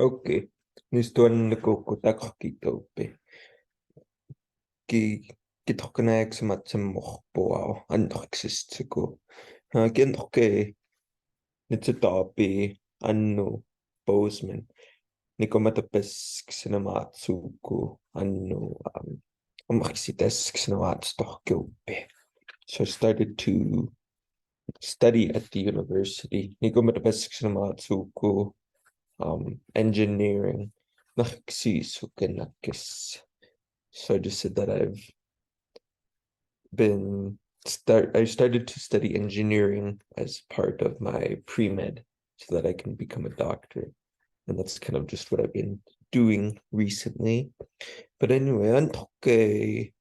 Okay. Nistuan nakukutaqqitaupi. Ki kithoqanaaksamatsammoqpuao anneqsistiku. Kinhoqe nitsutaapi annu Bozeman. Nikomatapesksinamaatsuku annu umaqsitasksinamaatsorkiuppi. So I started to study at the university. Nikomatapesksinamaatsuku engineering. Naqsisukenakis. So I just said that I started to study engineering as part of my pre-med so that I can become a doctor. And that's kind of just what I've been doing recently. But anyway, antoke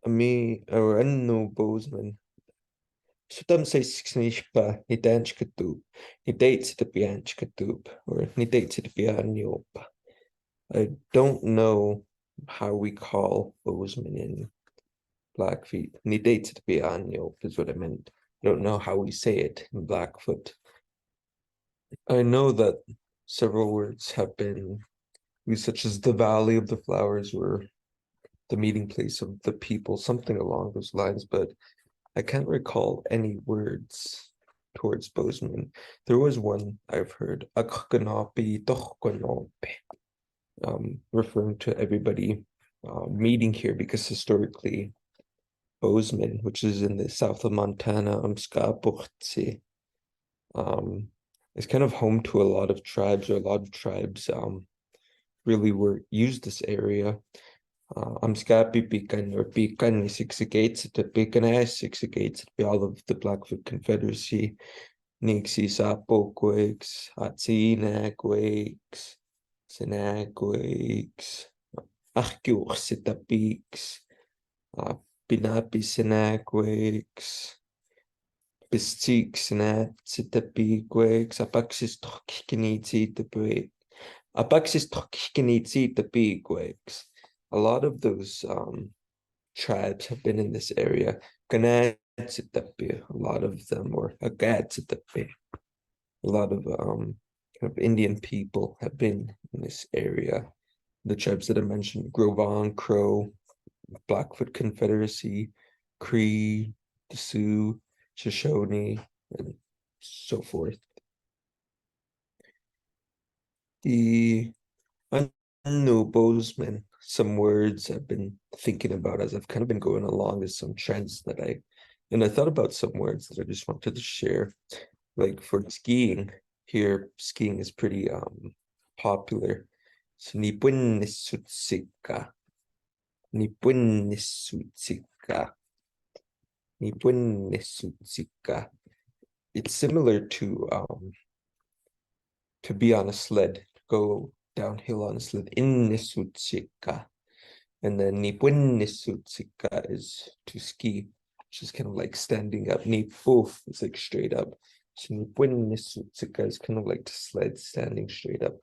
me or anno Bozeman. Sutam say sixnishpa ni danch katub. Ni dates the bianch katub or ni dates the bianyopa. I don't know how we call Bozeman in Blackfeet. Ni dates the bianyo is what I meant. I don't know how we say it in Blackfoot. I know that several words have been used, such as the Valley of the Flowers or the meeting place of the people, something along those lines, but I can't recall any words towards Bozeman. There was one I've heard, Akakanapi Tohkonope, referring to everybody meeting here because historically Bozeman, which is in the south of Montana, is kind of home to a lot of tribes, or a lot of tribes really used this area. Amskapi Pikan or Pikan Sixigates to Pikan Sixigates be all of the Blackfoot Confederacy, Nixie Sapoquakes, Hatsinagwakes, Sinagwakes, Achkiur Sitapiks, Pinapi Sinagwakes, Pistik Sinat Sitapigwakes, Apaxis Tokiniti the Break, Apaxis Tokiniti the Bigwakes. A lot of those tribes have been in this area. A lot of them, or Agatsitapi. A lot of kind of Indian people have been in this area. The tribes that I mentioned, Grovon, Crow, Blackfoot Confederacy, Cree, the Sioux, Shoshone, and so forth. The New Bozeman, some words I've been thinking about as I've kind of been going along. There's some trends that I thought about some words that I just wanted to share. Like for skiing, here skiing is pretty popular. So Nipunisutsika. Nipunisutsika. Nipunisutsika. It's similar to be on a sled, go downhill on a sled. Innisutsika. And then Nipunisutsika is to ski, which is kind of like standing up. Nipu is like straight up. So Nipunisutsika is kind of like the sled standing straight up.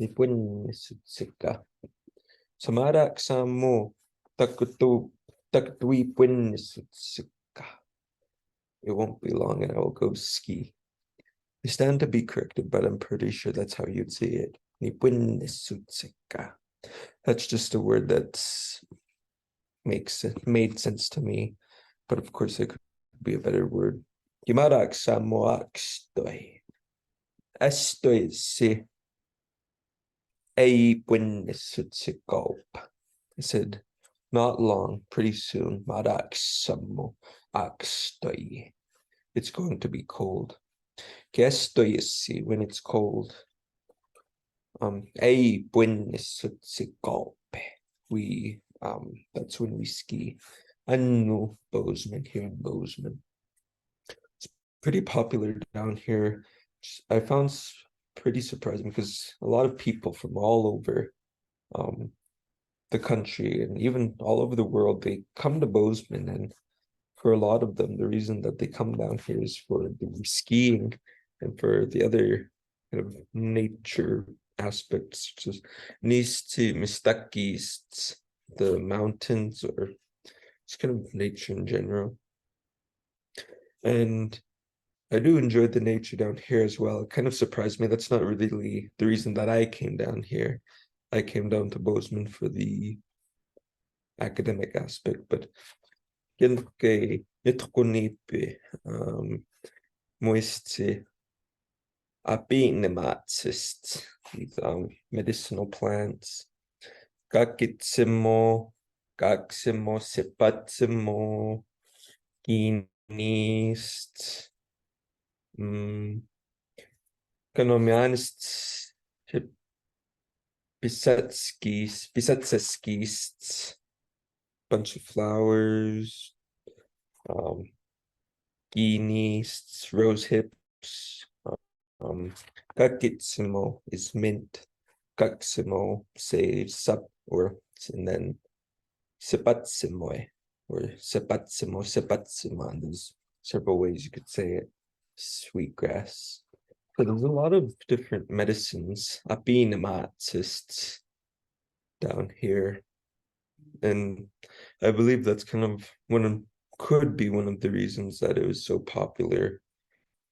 Nipunisutsika. Samarak samo taktuipunisutsika. It won't be long and I will go ski. I stand to be corrected, but I'm pretty sure that's how you'd say it. Nipunisutsika. That's just a word that's made sense to me, but of course it could be a better word. Gimarak samoakstoi. Estoy si aipunisutsikalp. I said, not long, pretty soon. Marak samo akstoi. It's going to be cold. Kestoy si when it's cold. Aipunisutsikalp. We that's when we ski. Annu Bozeman, here in Bozeman. It's pretty popular down here. I found pretty surprising because a lot of people from all over the country and even all over the world, they come to Bozeman, and for a lot of them, the reason that they come down here is for the skiing and for the other kind of nature aspects, such as Nisti Mistakis, the mountains, or it's kind of nature in general. And I do enjoy the nature down here as well. It kind of surprised me. That's not really the reason that I came down here. I came down to Bozeman for the academic aspect, but kay nitkunipi muisti apinematsis, these medicinal plants. Kakitsimo, kaksimo, sipatsimo, kinist, kanomianist, pisatseskists, bunch of flowers, ginists, rose hips. Kakitsimo is mint. Kaksimo say sup, and then sipatsimoy or sipatsimo. There's several ways you could say it. Sweetgrass. But there's a lot of different medicines, apinamatists down here. And I believe that's kind of could be one of the reasons that it was so popular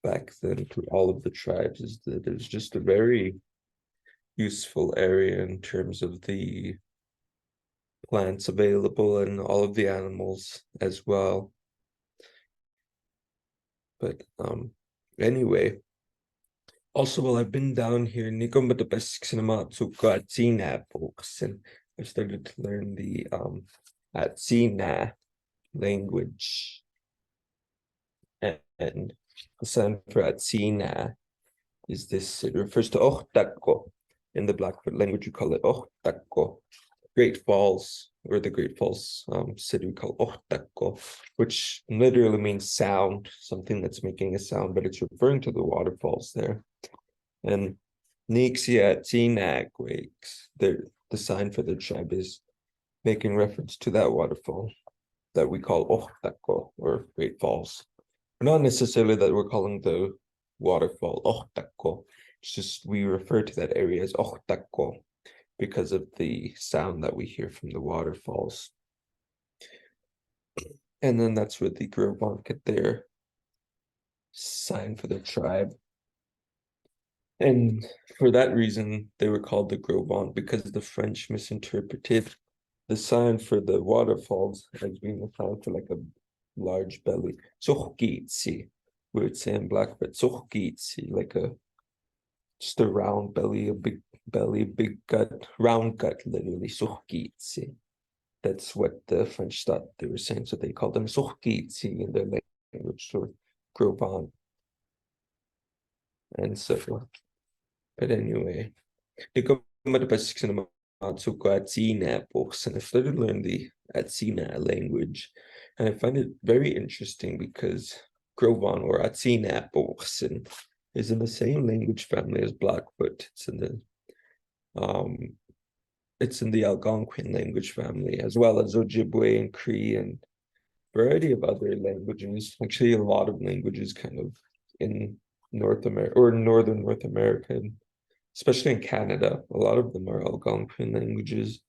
back then to all of the tribes, is that it was just a very useful area in terms of the plants available and all of the animals as well. But anyway, also while I've been down here, and I've started to learn the Atsina language. And the sign for Atsina is this. It refers to Ohtako. In the Blackfoot language, you call it Ohtako. Great Falls, or the Great Falls city we call Ohtako, which literally means sound, something that's making a sound, but it's referring to the waterfalls there. And Nixia Tinag wakes, the sign for the tribe is making reference to that waterfall that we call Ohtako, or Great Falls. Not necessarily that we're calling the waterfall Ohtako, it's just we refer to that area as Ohtako because of the sound that we hear from the waterfalls. And then that's where the Grovon get their sign for the tribe. And for that reason, they were called the Grovon, because the French misinterpreted the sign for the waterfalls as being a sign for like a large belly. Sohkitsi, we would say in Blackfoot, Sohkitsi, like just a round belly, a big belly, big gut, round gut, literally, Sohkitsi. That's what the French thought they were saying, so they called them Sohkitsi in their language, or Grovon. And so, but anyway, Atsina books, and I started learning the Atsina language, and I find it very interesting because Grovon, or Atsina books, is in the same language family as Blackfoot. It's in the Algonquin language family, as well as Ojibwe and Cree and a variety of other languages. Actually, a lot of languages kind of in North America, or Northern North America, especially in Canada. A lot of them are Algonquin languages.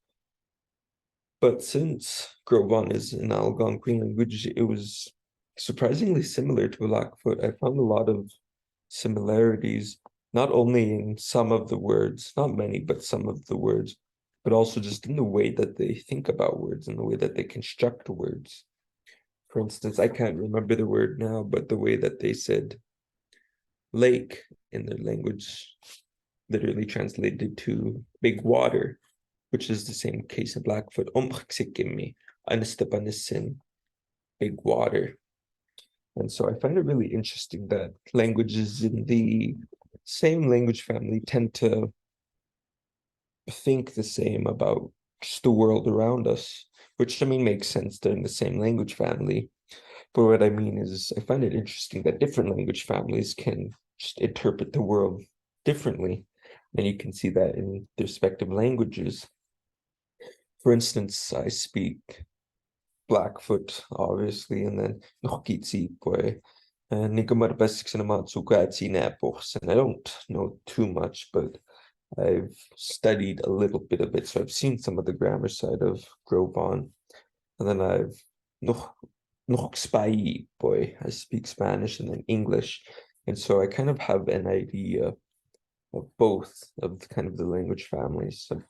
But since Grovon is an Algonquin language, it was surprisingly similar to Blackfoot. I found a lot of similarities, not only in some of the words, not many, but some of the words, but also just in the way that they think about words and the way that they construct words. For instance, I can't remember the word now, but the way that they said lake in their language literally translated to big water, which is the same case in Blackfoot. Big water. And so I find it really interesting that languages in the same language family tend to think the same about just the world around us, which I mean makes sense. They're in the same language family. But what I mean is, I find it interesting that different language families can just interpret the world differently. And you can see that in their respective languages. For instance, I speak Blackfoot, obviously, and then Nohkitsipwe, and I don't know too much, but I've studied a little bit of it, so I've seen some of the grammar side of Grovon, and then I've boy. I speak Spanish and then English. And so I kind of have an idea of both of kind of the language families of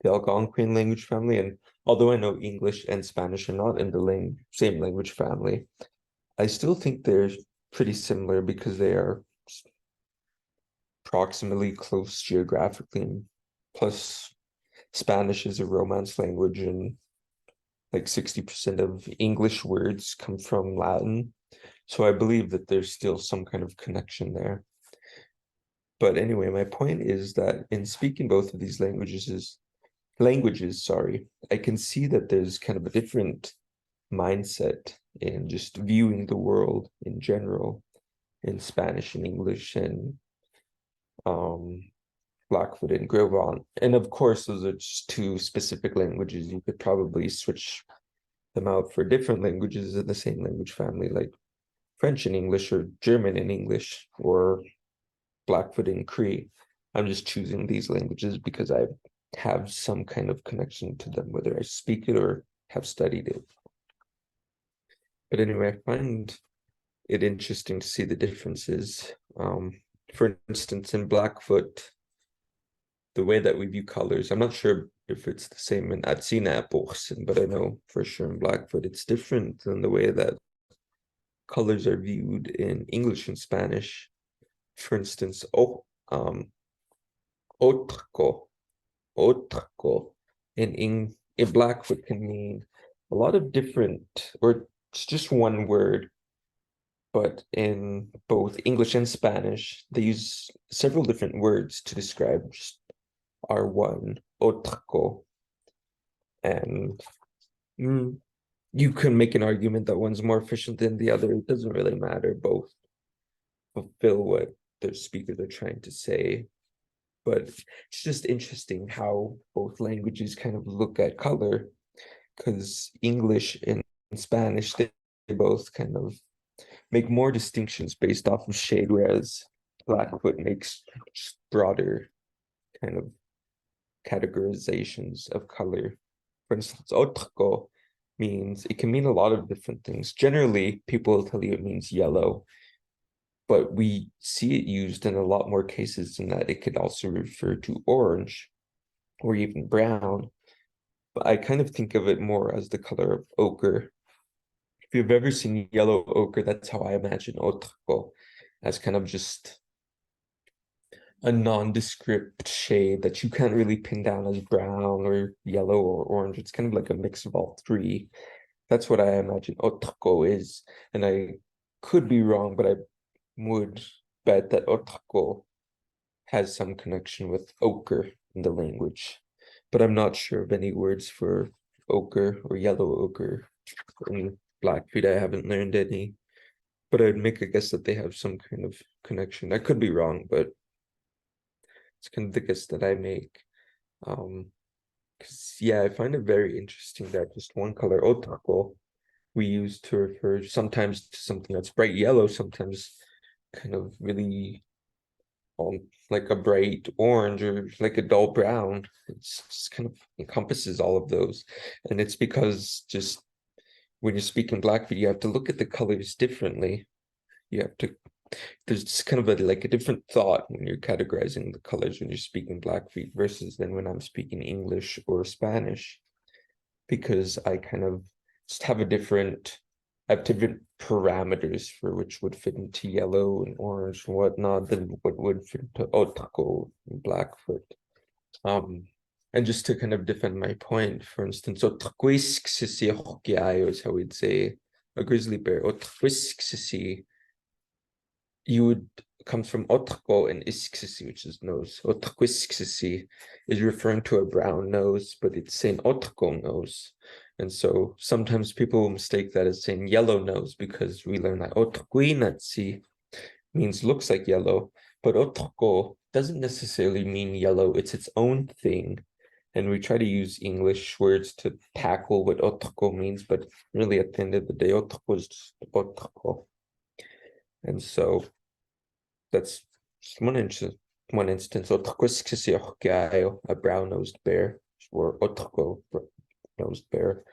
the Algonquian language family. And although I know English and Spanish are not in the same language family, I still think they're pretty similar because they are proximately close geographically. Plus, Spanish is a Romance language, and like 60% of English words come from Latin. So I believe that there's still some kind of connection there. But anyway, my point is that in speaking both of these languages, sorry, I can see that there's kind of a different mindset in just viewing the world in general in Spanish and English and Blackfoot and Grovon. And of course, those are just two specific languages. You could probably switch them out for different languages in the same language family, like French and English or German and English or Blackfoot and Cree. I'm just choosing these languages because I have some kind of connection to them, whether I speak it or have studied it. But anyway, I find it interesting to see the differences. For instance, in Blackfoot, the way that we view colors, I'm not sure if it's the same in Atsina Bochsen, but I know for sure in Blackfoot it's different than the way that colors are viewed in English and Spanish. For instance, otro, otro in Blackfoot can mean a lot of different, or it's just one word, but in both English and Spanish, they use several different words to describe just our one, otro. And you can make an argument that one's more efficient than the other. It doesn't really matter. Both fulfill what the speakers are trying to say. But it's just interesting how both languages kind of look at color, because English and Spanish, they both kind of make more distinctions based off of shade, whereas Blackfoot makes broader kind of categorizations of color. For instance, otro means, it can mean a lot of different things. Generally, people will tell you it means yellow, but we see it used in a lot more cases than that. It could also refer to orange or even brown. But I kind of think of it more as the color of ochre. If you've ever seen yellow ochre, that's how I imagine otro, as kind of just a nondescript shade that you can't really pin down as brown or yellow or orange. It's kind of like a mix of all three. That's what I imagine otro is. And I could be wrong, but I would bet that otro has some connection with ochre in the language. But I'm not sure of any words for ochre or yellow ochre in Blackfeet. I haven't learned any. But I'd make a guess that they have some kind of connection. I could be wrong, but it's kind of the guess that I make. Because yeah, I find it very interesting that just one color, otako, we use to refer sometimes to something that's bright yellow, sometimes kind of really like a bright orange or like a dull brown. It's just kind of encompasses all of those. And it's because just when you're speaking Blackfeet, you have to look at the colors differently. You have to, there's just kind of like a different thought when you're categorizing the colors when you're speaking Blackfeet versus then when I'm speaking English or Spanish, because I kind of just have I have different parameters for which would fit into yellow and orange and whatnot than what would fit into otako and Blackfoot. And just to kind of defend my point, for instance, is how we'd say a grizzly bear. You would comes from otako and isksisi, which is nose. Otquisksisi is referring to a brown nose, but it's saying otako nose. And so sometimes people will mistake that as saying yellow nose, because we learn that otquinatsi means looks like yellow, but otako doesn't necessarily mean yellow. It's its own thing. And we try to use English words to tackle what otako means, but really at the end of the day, otako is just otako. And so that's one instance. A brown-nosed bear, or otako nosed bear.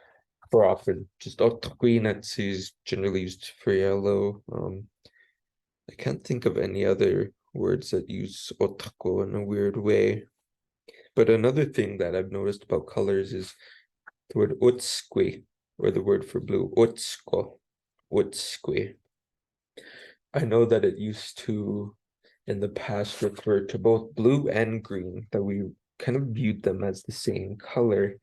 for often. Just otquinatsi is generally used for yellow. I can't think of any other words that use otko in a weird way. But another thing that I've noticed about colors is the word utskwi, or the word for blue, utsko, utskwi. I know that it used to, in the past, refer to both blue and green, that we kind of viewed them as the same color.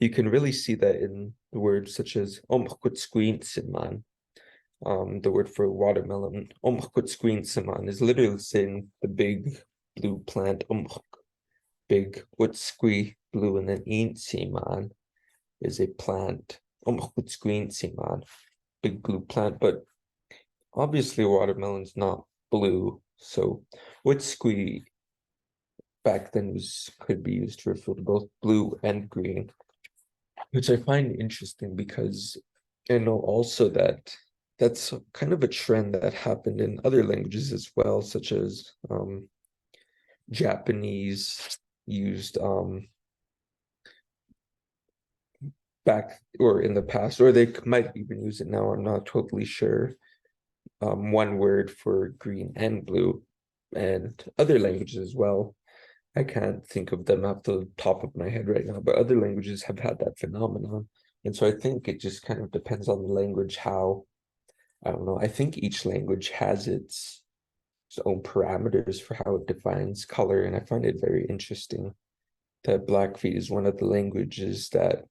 You can really see that in the words such as omhkutsquintsimman. The word for watermelon, omhkutsquintsimman, is literally saying the big blue plant, big utsqui, blue, and then intsiman is a plant, omhkutsquintsimman, big blue plant, but obviously watermelon's not blue, so utsqui back then could be used to refer to both blue and green, which I find interesting because I know also that that's kind of a trend that happened in other languages as well, such as Japanese used back or in the past, or they might even use it now, I'm not totally sure, one word for green and blue, and other languages as well. I can't think of them off the top of my head right now, but other languages have had that phenomenon. And so I think it just kind of depends on the language, how, I don't know, I think each language has its own parameters for how it defines color. And I find it very interesting that Blackfeet is one of the languages that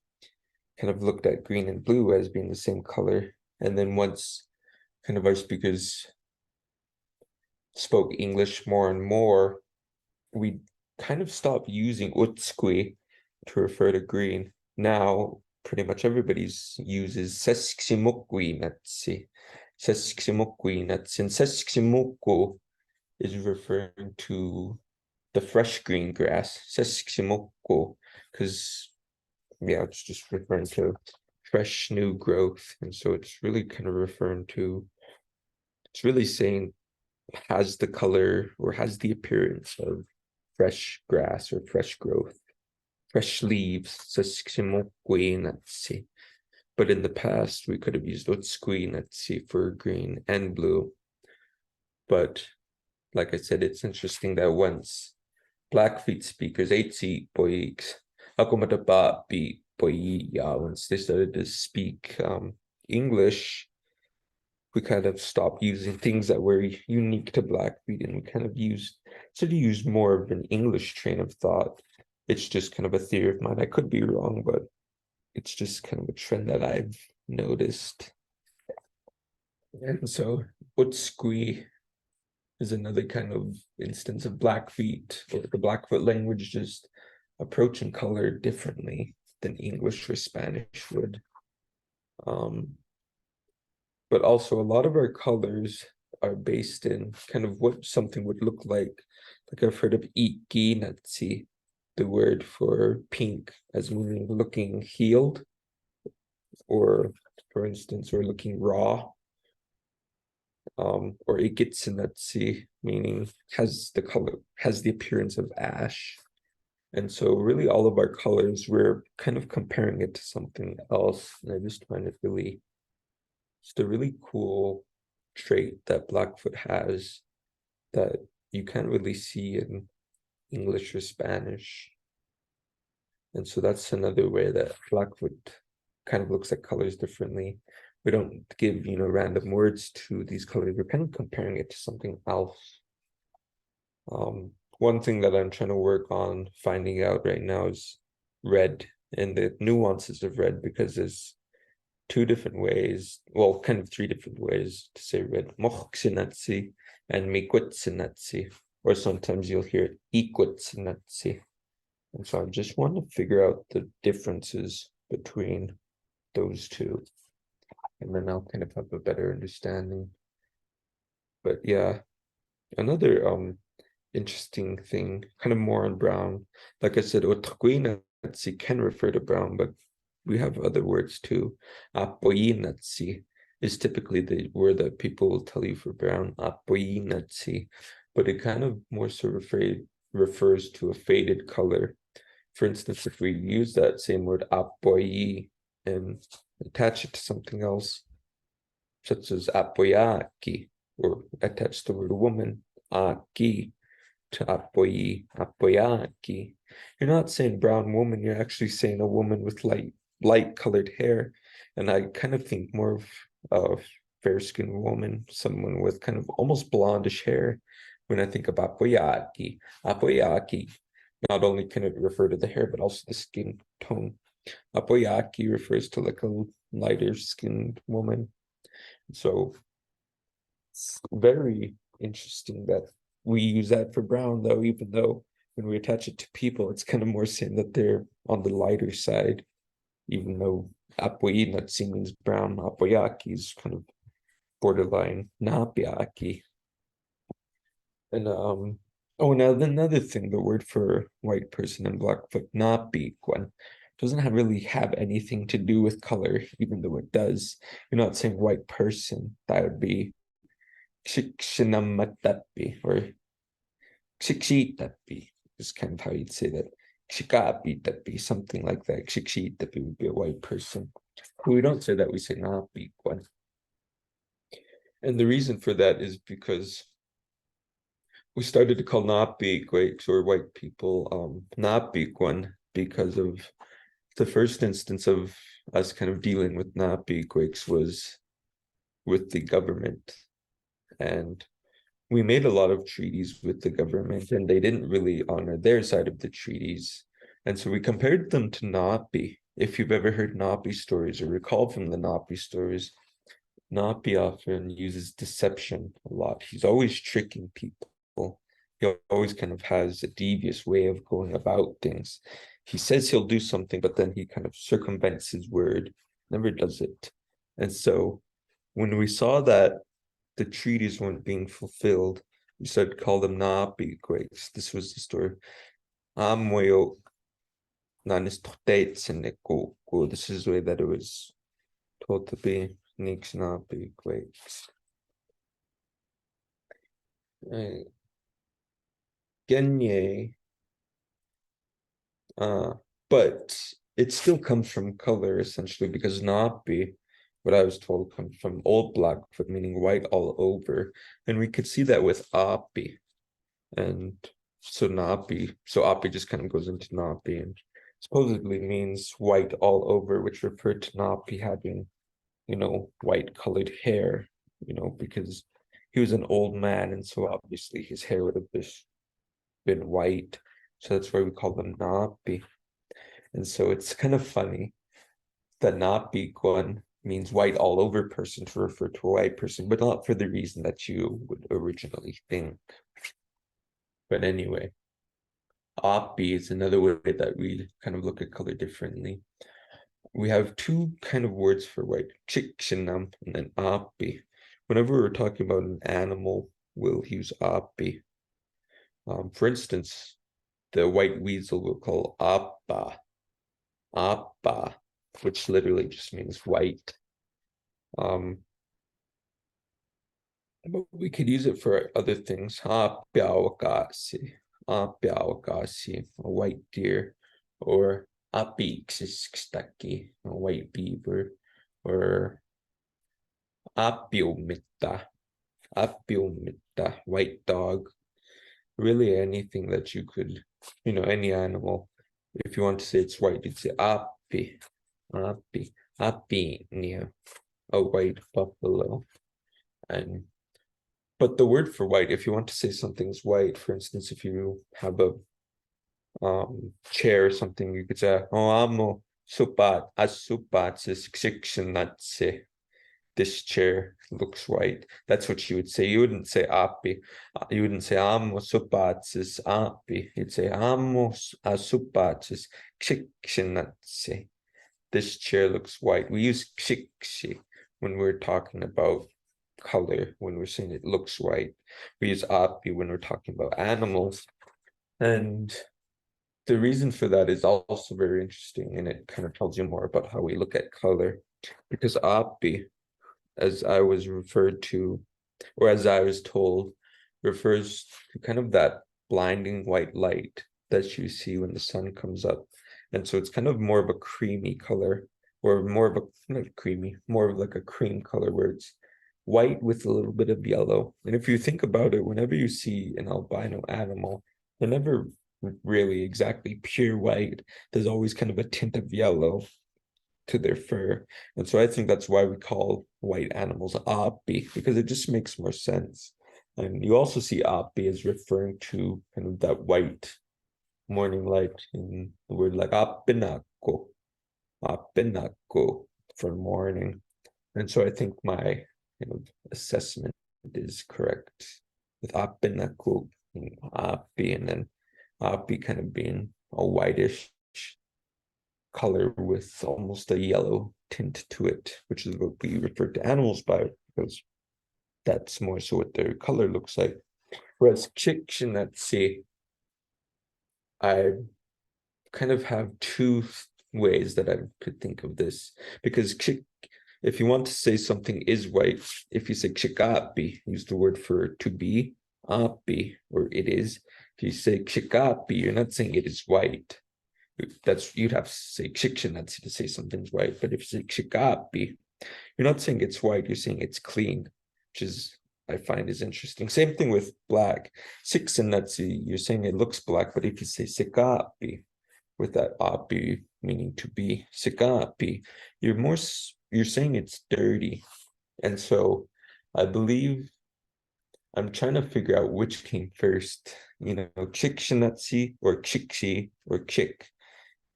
kind of looked at green and blue as being the same color. And then once kind of our speakers spoke English more and more, we kind of stopped using utskwi to refer to green. Now, pretty much everybody's uses sesksimukwi-natsi. Sesksimukwi-natsi. And sesksimukku is referring to the fresh green grass. Sesksimukku, because, yeah, it's just referring to fresh new growth. And so it's really kind of referring to, it's really saying has the color or has the appearance of fresh grass or fresh growth, fresh leaves. But in the past, we could have used otskwi-natsi for green and blue. But like I said, it's interesting that once Blackfeet speakers, Eitsi Boiks, Akomatapa once they started to speak English, we kind of stopped using things that were unique to Blackfeet, and we kind of used more of an English train of thought. It's just kind of a theory of mine. I could be wrong, but it's just kind of a trend that I've noticed. And so Utskwi is another kind of instance of Blackfeet, or the Blackfoot language just approaching color differently than English or Spanish would. But also a lot of our colors are based in kind of what something would look like. Like I've heard of ikki-natsi, the word for pink, as meaning looking healed, or for instance, or looking raw. Or ikitsu-natsi, meaning has the appearance of ash. And so really all of our colors, we're kind of comparing it to something else. And I just find it really, it's a really cool trait that Blackfoot has that you can't really see in English or Spanish. And so that's another way that Blackfoot kind of looks at colors differently. We don't give, random words to these colors. We're kind of comparing it to something else. One thing that I'm trying to work on finding out right now is red and the nuances of red, because there's two different ways, well, kind of three different ways to say red: mochxinatsi and miquitsinatsi, or sometimes you'll hear equitsinatsi. And so I just want to figure out the differences between those two, and then I'll kind of have a better understanding. But yeah, another interesting thing, kind of more on brown. Like I said, otquinatsi can refer to brown, but we have other words too. Apoyinatsi is typically the word that people will tell you for brown, apoyinatsi, but it kind of more so refers to a faded color. For instance, if we use that same word apoyi in attach it to something else, such as apoyaki, or attach the word woman, aki, to apoyaki. You're not saying brown woman, you're actually saying a woman with light colored hair. And I kind of think more of a fair-skinned woman, someone with kind of almost blondish hair when I think of apoyaki. Apoyaki, not only can it refer to the hair, but also the skin tone. Apoyaki refers to like a lighter skinned woman. So it's very interesting that we use that for brown, though, even though when we attach it to people, it's kind of more saying that they're on the lighter side, even though apoy natsi means brown, apoyaki is kind of borderline napiaki. And oh, now another thing, the word for white person in Blackfoot, napikwan, doesn't really have anything to do with color, even though it does. You're not saying white person. That would be shikshinamatapi or shikshitapi is kind of how you'd say that. Shikapitapi, something like that. Shikshitapi would be a white person. But we don't say that, we say napikwan. And the reason for that is because we started to call Napikwiks or white people Napikwan because of the first instance of us kind of dealing with Napikwiks was with the government. And we made a lot of treaties with the government and they didn't really honor their side of the treaties. And so we compared them to Napi. If you've ever heard Napi stories or recall from the Napi stories, Napi often uses deception a lot. He's always tricking people. He always kind of has a devious way of going about things. He says he'll do something, but then he kind of circumvents his word, never does it. And so when we saw that the treaties weren't being fulfilled, we started to call them Napi quakes. This was the story. Amoyo Nanis. This is the way that it was told to be. Nix Napi quakes. Genye. But it still comes from color essentially because Napi, what I was told, comes from Old Blackfoot, meaning white all over. And we could see that with Api. And so Napi, so Api just kind of goes into Napi and supposedly means white all over, which referred to Napi having, white colored hair, because he was an old man. And so obviously his hair would have been white. So that's why we call them Napi. And so it's kind of funny that Napikwan means white all over person to refer to a white person, but not for the reason that you would originally think. But anyway, Api is another way that we kind of look at color differently. We have two kind of words for white, chikshinam and then Api. Whenever we're talking about an animal, we'll use Api. For instance, the white weasel we'll call Appa, which literally just means white. But we could use it for other things. A white deer, or a white beaver, or apiomita, white dog. Really anything that you could, any animal. If you want to say it's white, you'd say api, a white buffalo. But the word for white, if you want to say something's white, for instance, if you have a chair or something, you could say, amo supat, this chair looks white. That's what you would say. You wouldn't say api. You wouldn't say amo supatis api. You'd say amo supatis kshikshinatse. This chair looks white. We use kshikshi when we're talking about color, when we're saying it looks white. We use api when we're talking about animals. And the reason for that is also very interesting, and it kind of tells you more about how we look at color. Because api, as I was referred to, or as I was told, refers to kind of that blinding white light that you see when the sun comes up. And so it's kind of more of a creamy color. or more of a, not creamy, more of like a cream color where it's white with a little bit of yellow. And if you think about it, whenever you see an albino animal, they're never really exactly pure white. There's always kind of a tint of yellow to their fur. And so I think that's why we call white animals api, because it just makes more sense. And you also see api as referring to kind of that white morning light in the word like apinako for morning. And so I think my assessment is correct with apinako being api, and then api kind of being a whitish color with almost a yellow tint to it, which is what we refer to animals by, because that's more so what their color looks like. Whereas chikshinatsi, I kind of have two ways that I could think of this, because if you want to say something is white, if you say chikapi, use the word for to be, api, or it is. If you say chikapi, you're not saying it is white. That's, you'd have to say chikshinatsi to say something's white. But if you say chikapi, you're not saying it's white, you're saying it's clean, which is, I find, is interesting. Same thing with black. Siksanatsi, you're saying it looks black, but if you say sikapi, with that api meaning to be, sikapi, you're saying it's dirty. And so I believe I'm trying to figure out which came first, chikshinatsi or chikshi or chik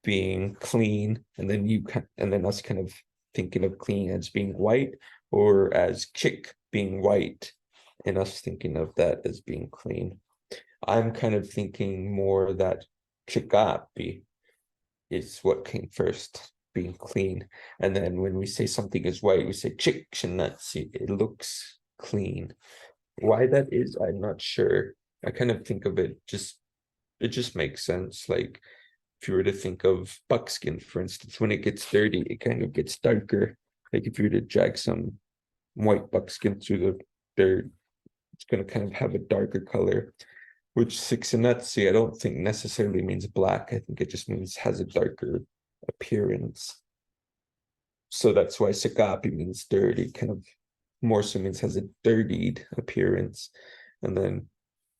being clean, and then us kind of thinking of clean as being white, or as chick being white and us thinking of that as being clean. I'm kind of thinking more that chikapi is what came first, being clean. And then when we say something is white, we say chikshinatsi, it looks clean. Why that is, I'm not sure. I kind of think of it just makes sense. Like if you were to think of buckskin, for instance, when it gets dirty, it kind of gets darker. Like if you were to drag some white buckskin through the dirt, it's going to kind of have a darker color, which siksanatsi I don't think necessarily means black. I think it just means has a darker appearance. So that's why sikapi means dirty, kind of more so means has a dirtied appearance. And then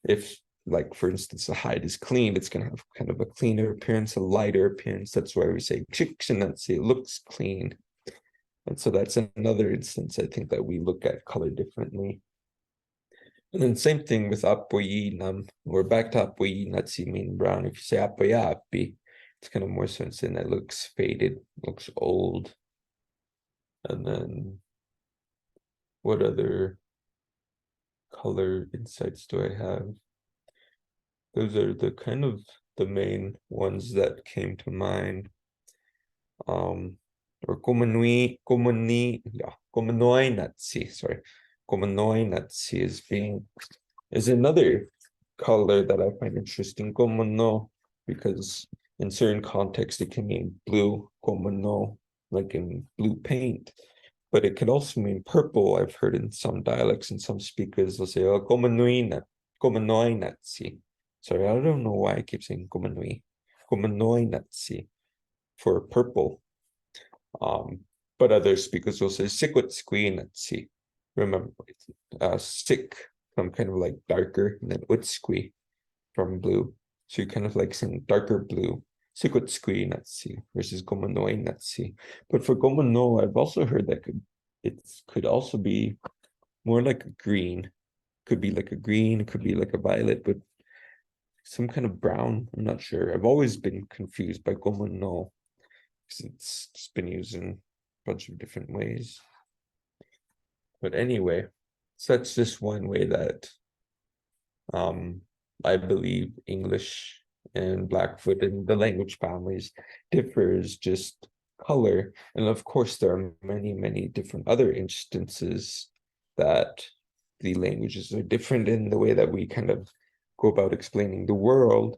if, like, for instance, the hide is clean, it's going to have kind of a cleaner appearance, a lighter appearance. That's why we say chikshinatsi, it looks clean. And so that's another instance, I think, that we look at color differently. And then same thing with apoyinam. We're back to apoyinatsi, mean brown. If you say apoyapi, it's kind of more sense in that looks faded, looks old. And then what other color insights do I have? Those are the kind of the main ones that came to mind. Or komanoi natsi, sorry. Komanoi natsi is another color that I find interesting. Komono, because in certain contexts it can mean blue, komono, like in blue paint. But it could also mean purple. I've heard in some dialects and some speakers they'll say, oh, komanoi natsi. Sorry, I don't know why I keep saying komanoi. Komanoi natsi for purple. But other speakers will say sikwit natsi. Remember, sick from kind of like darker, and then utskwi from blue. So you kind of like saying darker blue. Sikwit natsi versus komanoi natsi. But for komono, I've also heard that it could also be more like a green. Could be like a green, could be like a violet, but some kind of brown. I'm not sure. I've always been confused by komono because it's just been used in a bunch of different ways. But anyway, so that's just one way that I believe English and Blackfoot and the language families differs just color. And of course, there are many, many different other instances that the languages are different in the way that we kind of go about explaining the world.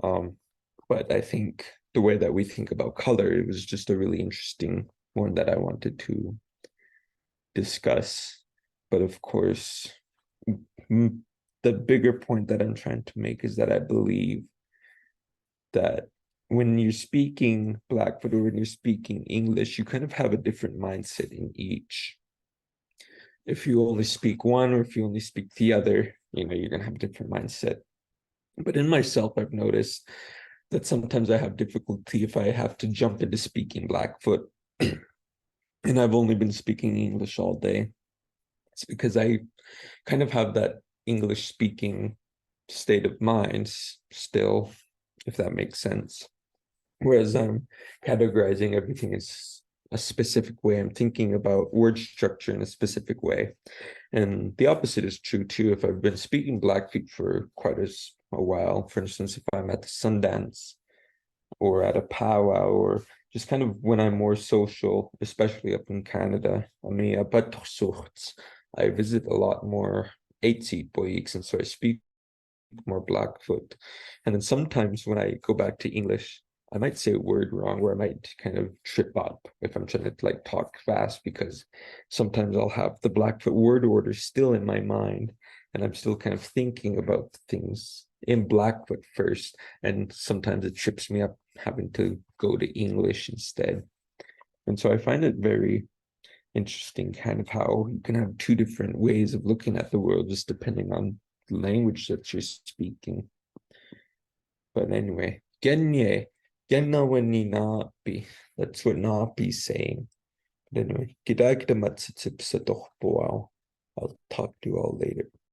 But I think the way that we think about color, it was just a really interesting one that I wanted to discuss. But of course, the bigger point that I'm trying to make is that I believe that when you're speaking Blackfoot or when you're speaking English, you kind of have a different mindset in each. If you only speak one or if you only speak the other, you're gonna have a different mindset. But in myself, I've noticed that sometimes I have difficulty if I have to jump into speaking Blackfoot and I've only been speaking English all day. It's because I kind of have that English speaking state of mind still, if that makes sense. Whereas I'm categorizing everything as a specific way. I'm thinking about word structure in a specific way. And the opposite is true too. If I've been speaking Blackfeet for quite a while, for instance, if I'm at the Sundance or at a powwow or just kind of when I'm more social, especially up in Canada, I visit a lot more 8-seat boiks, and so I speak more Blackfoot. And then sometimes when I go back to English, I might say a word wrong, where I might kind of trip up if I'm trying to like talk fast, because sometimes I'll have the Blackfoot word order still in my mind, and I'm still kind of thinking about things in Blackfoot first, and sometimes it trips me up having to go to English instead. And so I find it very interesting kind of how you can have two different ways of looking at the world just depending on the language that you're speaking. But anyway, Genye, Gennaweni Napi. That's what Napi's saying. But anyway, I'll talk to you all later.